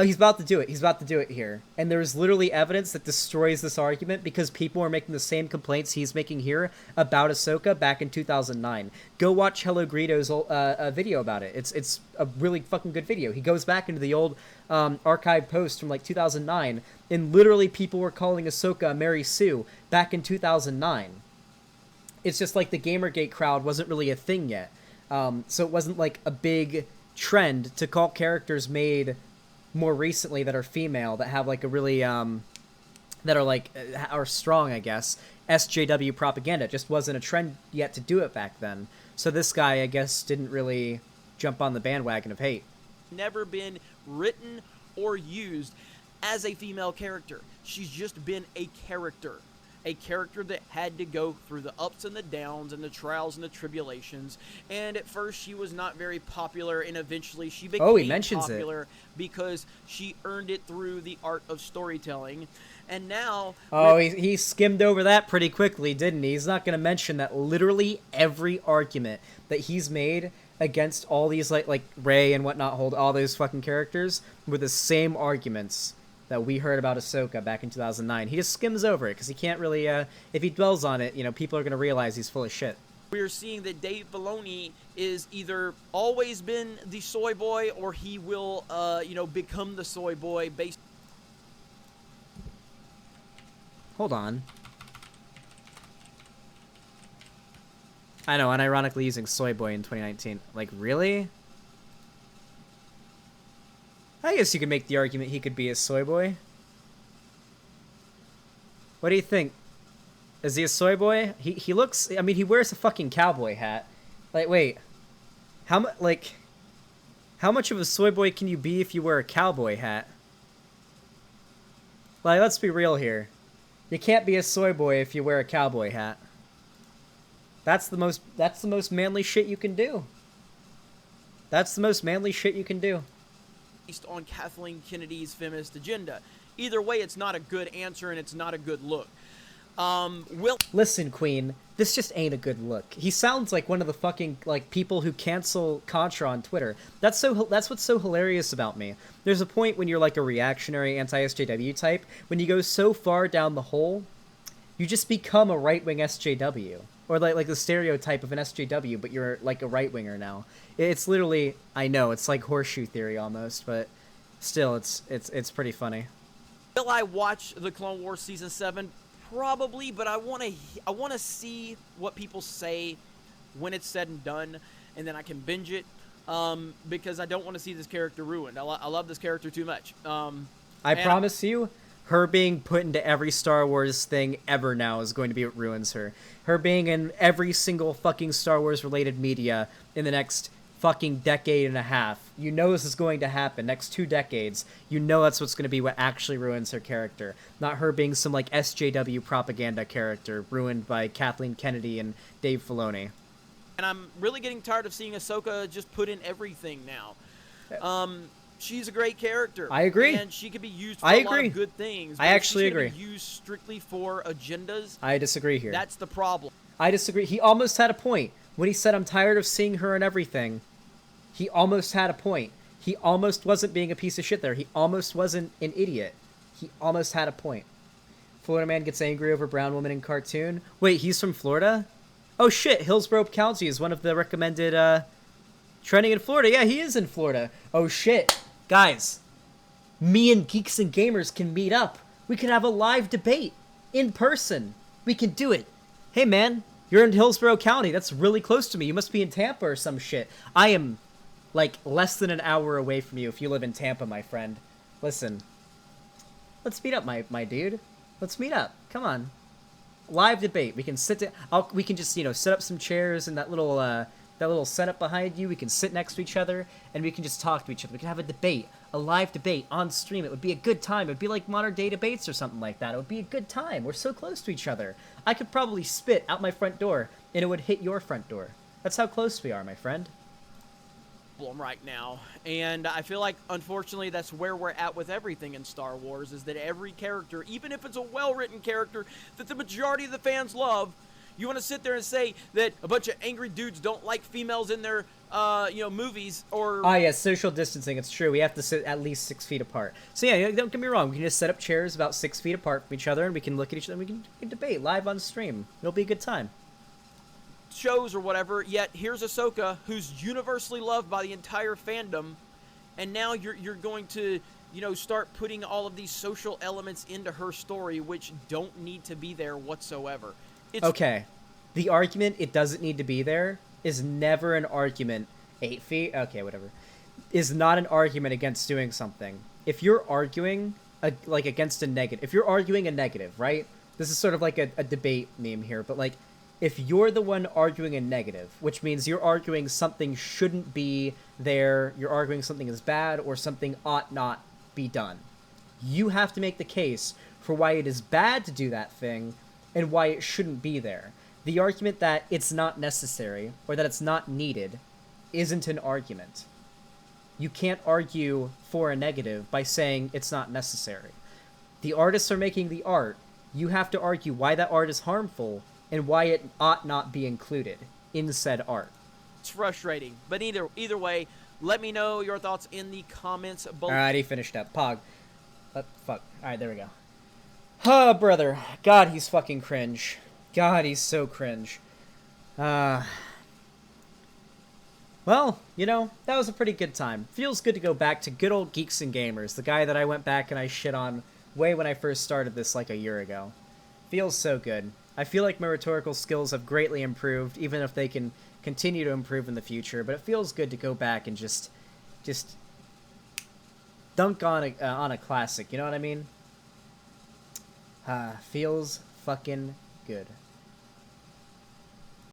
he's about to do it. He's about to do it here. And there's literally evidence that destroys this argument because people are making the same complaints he's making here about Ahsoka back in 2009. Go watch Hello Greedo's video about it. It's a really fucking good video. He goes back into the old archive post from, like, 2009, and literally people were calling Ahsoka Mary Sue back in 2009. It's just like the Gamergate crowd wasn't really a thing yet. So it wasn't, like, a big... trend to call characters made more recently that are female that have like a really that are like are strong, I guess. SJW propaganda just wasn't a trend yet to do it back then, so this guy, I guess, didn't really jump on the bandwagon of hate. Never been written or used as a female character. She's just been a character that had to go through the ups and the downs and the trials and the tribulations. And at first she was not very popular, and eventually she became popular because she earned it through the art of storytelling. And now... Oh, he skimmed over that pretty quickly, didn't he? He's not going to mention that literally every argument that he's made against all these, like Rey and whatnot, hold all those fucking characters, were the same arguments that we heard about Ahsoka back in 2009. He just skims over it, because he can't really, if he dwells on it, you know, people are going to realize he's full of shit. We're seeing that Dave Filoni is either always been the soy boy, or he will, become the soy boy based... Hold on. I know, unironically using soy boy in 2019. Like, really? I guess you could make the argument he could be a soy boy. What do you think? Is he a soy boy? He looks... I mean, he wears a fucking cowboy hat. Like, wait. How much of a soy boy can you be if you wear a cowboy hat? Like, let's be real here. You can't be a soy boy if you wear a cowboy hat. That's the most manly shit you can do. That's the most manly shit you can do. Based on Kathleen Kennedy's feminist agenda. Either way, it's not a good answer and it's not a good look. Listen, Queen, this just ain't a good look. He sounds like one of the fucking, like, people who cancel Contra on Twitter. That's what's so hilarious about me. There's a point when you're, like, a reactionary anti-SJW type, when you go so far down the hole, you just become a right-wing SJW. Or, like the stereotype of an SJW, but you're, like, a right-winger now. It's literally, I know, it's like horseshoe theory almost, but still, it's pretty funny. Will I watch the Clone Wars Season 7? Probably, but I want to see what people say when it's said and done, and then I can binge it, because I don't want to see this character ruined. I love this character too much. I promise you, her being put into every Star Wars thing ever now is going to be what ruins her. Her being in every single fucking Star Wars related media in the next fucking decade and a half. You know this is going to happen. Next 2 decades. You know that's what's going to be what actually ruins her character. Not her being some, like, SJW propaganda character ruined by Kathleen Kennedy and Dave Filoni. And I'm really getting tired of seeing Ahsoka just put in everything now. She's a great character. I agree. And she could be used for a lot of good things. I actually agree. Be used strictly for agendas. I disagree here. That's the problem. I disagree. He almost had a point. When he said, I'm tired of seeing her and everything, he almost had a point. He almost wasn't being a piece of shit there. He almost wasn't an idiot. He almost had a point. Florida man gets angry over brown woman in cartoon. Wait, he's from Florida? Oh shit, Hillsborough County is one of the recommended, trending in Florida. Yeah, he is in Florida. Oh shit. Guys, me and Geeks and Gamers can meet up. We can have a live debate. In person. We can do it. Hey man, you're in Hillsborough County. That's really close to me. You must be in Tampa or some shit. I am, like, less than an hour away from you if you live in Tampa, my friend. Listen. Let's meet up, my dude. Let's meet up. Come on. Live debate. We can sit down. We can just, set up some chairs in that little setup behind you. We can sit next to each other, and we can just talk to each other. We can have a debate. A live debate on stream. It would be a good time. It would be like modern day debates or something like that. It would be a good time. We're so close to each other. I could probably spit out my front door, and it would hit your front door. That's how close we are, my friend. Right now, and I feel like, unfortunately, that's where we're at with everything in Star Wars, is that every character, even if it's a well-written character that the majority of the fans love, you want to sit there and say that a bunch of angry dudes don't like females in their movies, or... Ah, yes, social distancing, it's true. We have to sit at least 6 feet apart. So yeah, don't get me wrong, we can just set up chairs about 6 feet apart from each other, and we can look at each other, and we can debate live on stream. It'll be a good time. Shows or whatever, yet here's Ahsoka, who's universally loved by the entire fandom, and now you're going to, start putting all of these social elements into her story, which don't need to be there whatsoever. Okay, the argument it doesn't need to be there is never an argument. 8 feet? Okay, whatever. Is not an argument against doing something. If you're arguing, against a negative, if you're arguing a negative, right? This is sort of like a debate meme here, but, like, if you're the one arguing a negative, which means you're arguing something shouldn't be there, you're arguing something is bad, or something ought not be done, you have to make the case for why it is bad to do that thing, and why it shouldn't be there. The argument that it's not necessary, or that it's not needed, isn't an argument. You can't argue for a negative by saying it's not necessary. The artists are making the art. You have to argue why that art is harmful, and why it ought not be included in said art. It's frustrating, but either way, let me know your thoughts in the comments below. Alright, he finished up. Pog. Fuck. Alright, there we go. Oh, brother. God, he's fucking cringe. God, he's so cringe. Well, that was a pretty good time. Feels good to go back to good old Geeks and Gamers, the guy that I went back and I shit on way when I first started this like a year ago. Feels so good. I feel like my rhetorical skills have greatly improved, even if they can continue to improve in the future, but it feels good to go back and just dunk on a classic, you know what I mean? Feels fucking good.